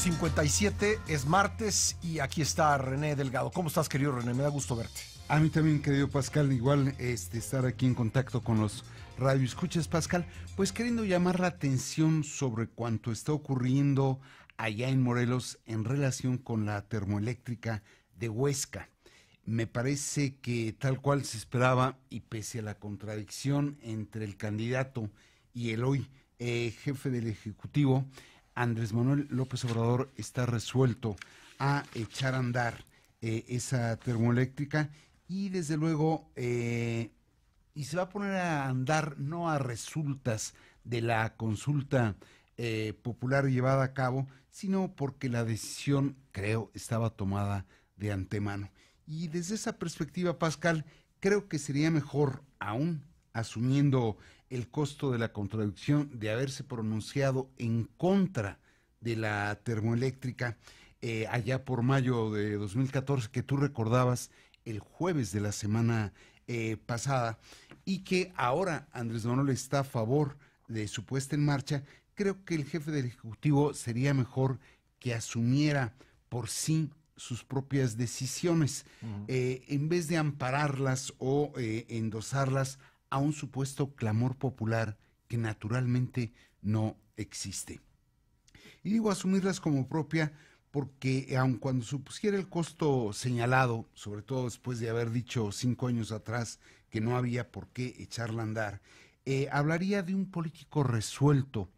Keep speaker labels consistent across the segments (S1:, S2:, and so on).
S1: 8:57, es martes y aquí está René Delgado. ¿Cómo estás, querido René? Me da gusto verte.
S2: A mí también, querido Pascal, igual estar aquí en contacto con los radioescuchas, Pascal, pues queriendo llamar la atención sobre cuanto está ocurriendo allá en Morelos en relación con la termoeléctrica de Huesca. Me parece que tal cual se esperaba, y pese a la contradicción entre el candidato y el hoy jefe del Ejecutivo, Andrés Manuel López Obrador está resuelto a echar a andar esa termoeléctrica y desde luego y se va a poner a andar no a resultas de la consulta popular llevada a cabo, sino porque la decisión, creo, estaba tomada de antemano. Y desde esa perspectiva, Pascal, creo que sería mejor, aún asumiendo el costo de la contradicción de haberse pronunciado en contra de la termoeléctrica allá por mayo de 2014, que tú recordabas el jueves de la semana pasada, y que ahora Andrés Manuel está a favor de su puesta en marcha. Creo que el jefe del Ejecutivo sería mejor que asumiera por sí sus propias decisiones, en vez de ampararlas o endosarlas a un supuesto clamor popular que naturalmente no existe. Y digo asumirlas como propia porque aun cuando supusiera el costo señalado, sobre todo después de haber dicho 5 años atrás que no había por qué echarla a andar, hablaría de un político resuelto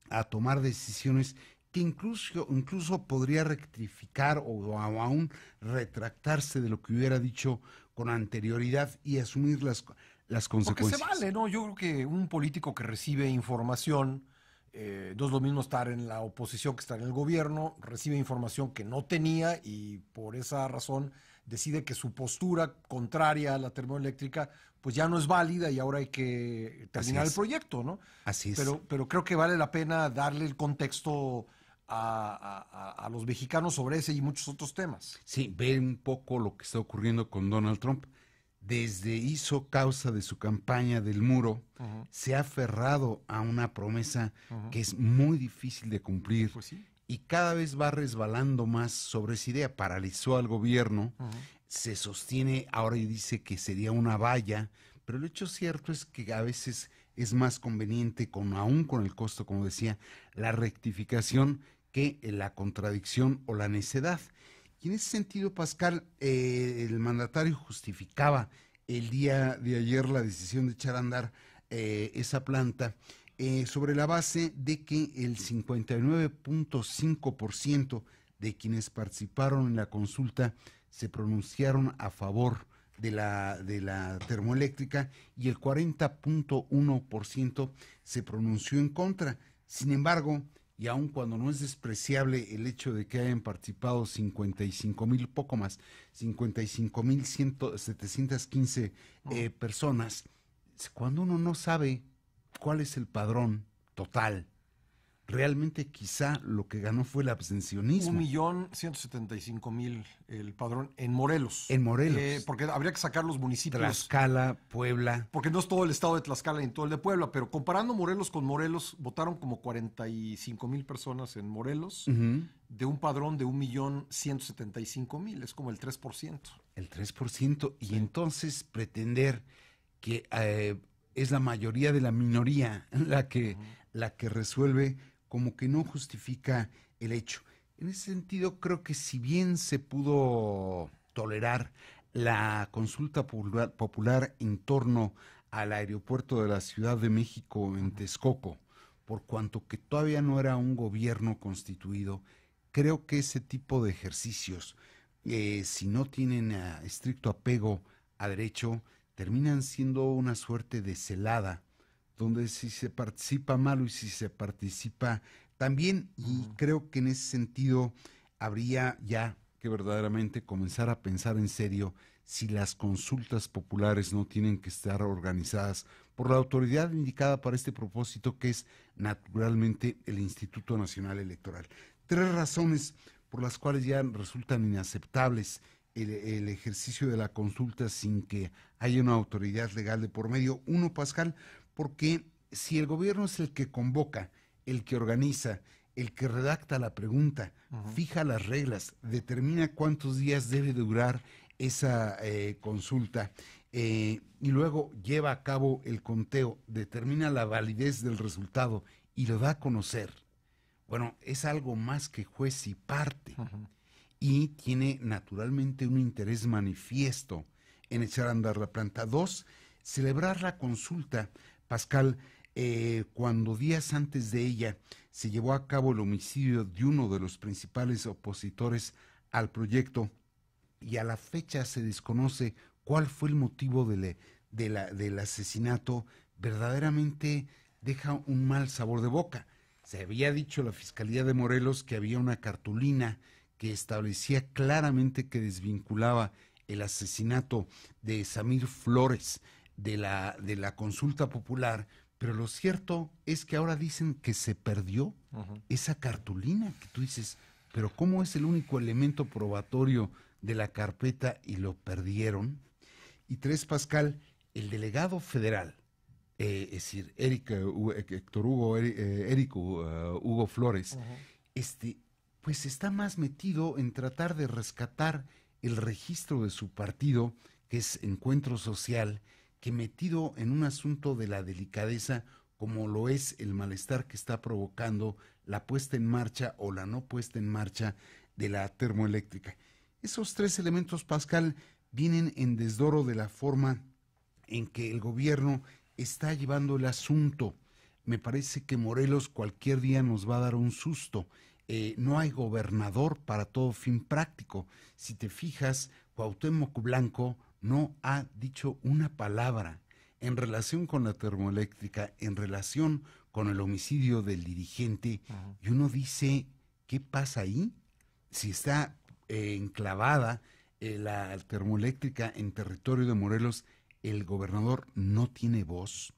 S2: a tomar decisiones que incluso podría rectificar o aún retractarse de lo que hubiera dicho con anterioridad y asumir las consecuencias.
S1: Porque se vale, ¿no? Yo creo que un político que recibe información, no es lo mismo estar en la oposición que estar en el gobierno, recibe información que no tenía y por esa razón decide que su postura contraria a la termoeléctrica pues ya no es válida y ahora hay que terminar el proyecto, ¿no?
S2: Así es.
S1: Pero creo que vale la pena darle el contexto a los mexicanos sobre ese y muchos otros temas.
S2: Sí, ve un poco lo que está ocurriendo con Donald Trump. Desde hizo causa de su campaña del muro, se ha aferrado a una promesa que es muy difícil de cumplir,
S1: Pues sí.
S2: y cada vez va resbalando más sobre esa idea. Paralizó al gobierno, se sostiene ahora y dice que sería una valla, pero el hecho cierto es que a veces es más conveniente, aún con el costo, como decía, la rectificación que la contradicción o la necedad. Y en ese sentido, Pascal, el mandatario justificaba el día de ayer la decisión de echar a andar esa planta sobre la base de que el 59.5% de quienes participaron en la consulta se pronunciaron a favor de la termoeléctrica y el 40.1% se pronunció en contra. Sin embargo, y aun cuando no es despreciable el hecho de que hayan participado 55,000, poco más, 55,715 personas, cuando uno no sabe cuál es el padrón total, realmente quizá lo que ganó fue el abstencionismo.
S1: 1,175,000 el padrón en Morelos.
S2: En Morelos.
S1: Porque habría que sacar los municipios.
S2: Tlaxcala, Puebla.
S1: Porque no es todo el estado de Tlaxcala ni todo el de Puebla, pero comparando Morelos con Morelos, votaron como 45,000 personas en Morelos, de un padrón de 1,175,000, es como el 3%.
S2: El 3%, y entonces pretender que es la mayoría de la minoría la que resuelve, como que no justifica el hecho. En ese sentido, creo que si bien se pudo tolerar la consulta popular en torno al aeropuerto de la Ciudad de México en Texcoco, por cuanto que todavía no era un gobierno constituido, creo que ese tipo de ejercicios, si no tienen estricto apego a derecho, terminan siendo una suerte de celada, donde si se participa malo y si se participa también, y creo que en ese sentido habría ya que verdaderamente comenzar a pensar en serio si las consultas populares no tienen que estar organizadas por la autoridad indicada para este propósito, que es naturalmente el Instituto Nacional Electoral. 3 razones por las cuales ya resultan inaceptables el ejercicio de la consulta sin que haya una autoridad legal de por medio. Uno, Pascal, porque si el gobierno es el que convoca, el que organiza, el que redacta la pregunta, fija las reglas, determina cuántos días debe durar esa consulta, y luego lleva a cabo el conteo, determina la validez del resultado y lo da a conocer. Bueno, es algo más que juez y parte, y tiene naturalmente un interés manifiesto en echar a andar la planta. 2, celebrar la consulta, Pascal, cuando días antes de ella se llevó a cabo el homicidio de uno de los principales opositores al proyecto, y a la fecha se desconoce cuál fue el motivo del asesinato, verdaderamente deja un mal sabor de boca. Se había dicho la Fiscalía de Morelos que había una cartulina que establecía claramente que desvinculaba el asesinato de Samir Flores de la consulta popular, pero lo cierto es que ahora dicen que se perdió esa cartulina, que tú dices, pero ¿cómo es el único elemento probatorio de la carpeta y lo perdieron? Y 3, Pascal, el delegado federal, es decir, Hugo Flores, pues está más metido en tratar de rescatar el registro de su partido, que es Encuentro Social, que metido en un asunto de la delicadeza, como lo es el malestar que está provocando la puesta en marcha o la no puesta en marcha de la termoeléctrica. Esos 3 elementos, Pascal, vienen en desdoro de la forma en que el gobierno está llevando el asunto. Me parece que Morelos cualquier día nos va a dar un susto. No hay gobernador para todo fin práctico. Si te fijas, Cuauhtémoc Blanco no ha dicho una palabra en relación con la termoeléctrica, en relación con el homicidio del dirigente, y uno dice, ¿qué pasa ahí? Si está enclavada la termoeléctrica en territorio de Morelos, el gobernador no tiene voz.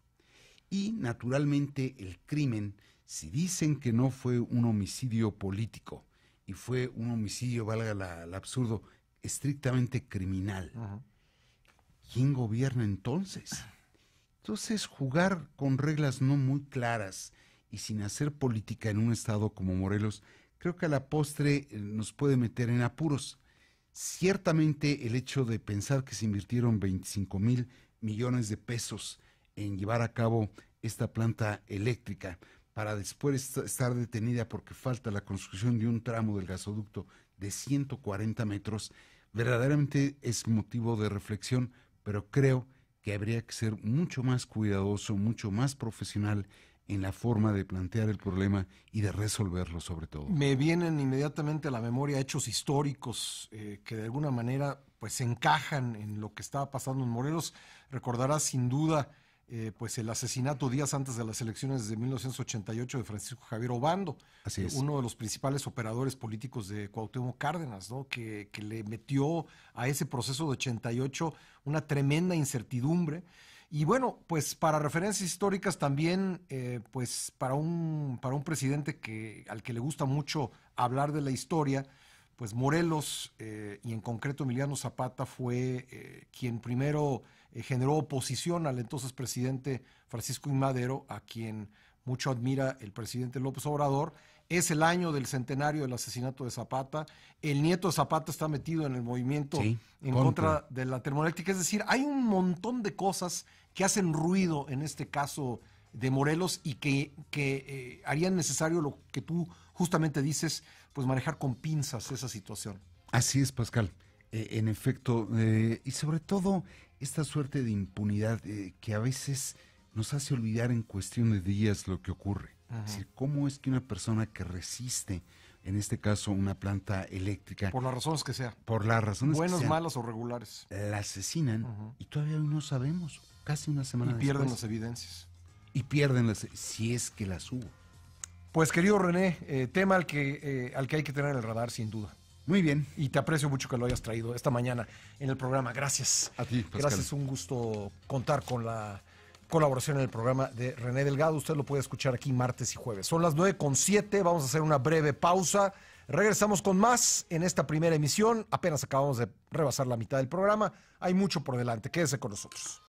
S2: Y naturalmente el crimen, si dicen que no fue un homicidio político y fue un homicidio, valga el absurdo, estrictamente criminal, ¿quién gobierna entonces? Entonces, jugar con reglas no muy claras y sin hacer política en un estado como Morelos, creo que a la postre nos puede meter en apuros. Ciertamente el hecho de pensar que se invirtieron 25,000 millones de pesos en llevar a cabo esta planta eléctrica para después estar detenida porque falta la construcción de un tramo del gasoducto de 140 metros, verdaderamente es motivo de reflexión, pero creo que habría que ser mucho más cuidadoso, mucho más profesional en la forma de plantear el problema y de resolverlo sobre todo.
S1: Me vienen inmediatamente a la memoria hechos históricos que de alguna manera pues encajan en lo que estaba pasando en Morelos. Recordarás sin duda pues el asesinato días antes de las elecciones de 1988 de Francisco Javier Obando, uno de los principales operadores políticos de Cuauhtémoc Cárdenas, ¿no? que le metió a ese proceso de 88 una tremenda incertidumbre. Y bueno, pues para referencias históricas también, pues para un presidente al que le gusta mucho hablar de la historia, pues Morelos y en concreto Emiliano Zapata fue quien primero generó oposición al entonces presidente Francisco I. Madero, a quien mucho admira el presidente López Obrador. Es el año del centenario del asesinato de Zapata. El nieto de Zapata está metido en el movimiento en contra de la termoeléctrica. Es decir, hay un montón de cosas que hacen ruido en este caso de Morelos y que harían necesario lo que tú justamente dices, pues manejar con pinzas esa situación.
S2: Así es, Pascal. En efecto, y sobre todo esta suerte de impunidad que a veces nos hace olvidar en cuestión de días lo que ocurre. Es decir, ¿cómo es que una persona que resiste, en este caso una planta eléctrica,
S1: por las razones que sea,
S2: por las razones
S1: buenas,
S2: que sean,
S1: malas o regulares,
S2: la asesinan y todavía no sabemos, casi una semana después?
S1: Y pierden las evidencias.
S2: Y pierden si es que las hubo.
S1: Pues querido René, tema al que hay que tener el radar sin duda.
S2: Muy bien.
S1: Y te aprecio mucho que lo hayas traído esta mañana en el programa. Gracias.
S2: A ti, Pascal.
S1: Gracias, un gusto contar con la colaboración en el programa de René Delgado. Usted lo puede escuchar aquí martes y jueves. Son las 9:07, vamos a hacer una breve pausa. Regresamos con más en esta primera emisión. Apenas acabamos de rebasar la mitad del programa. Hay mucho por delante. Quédese con nosotros.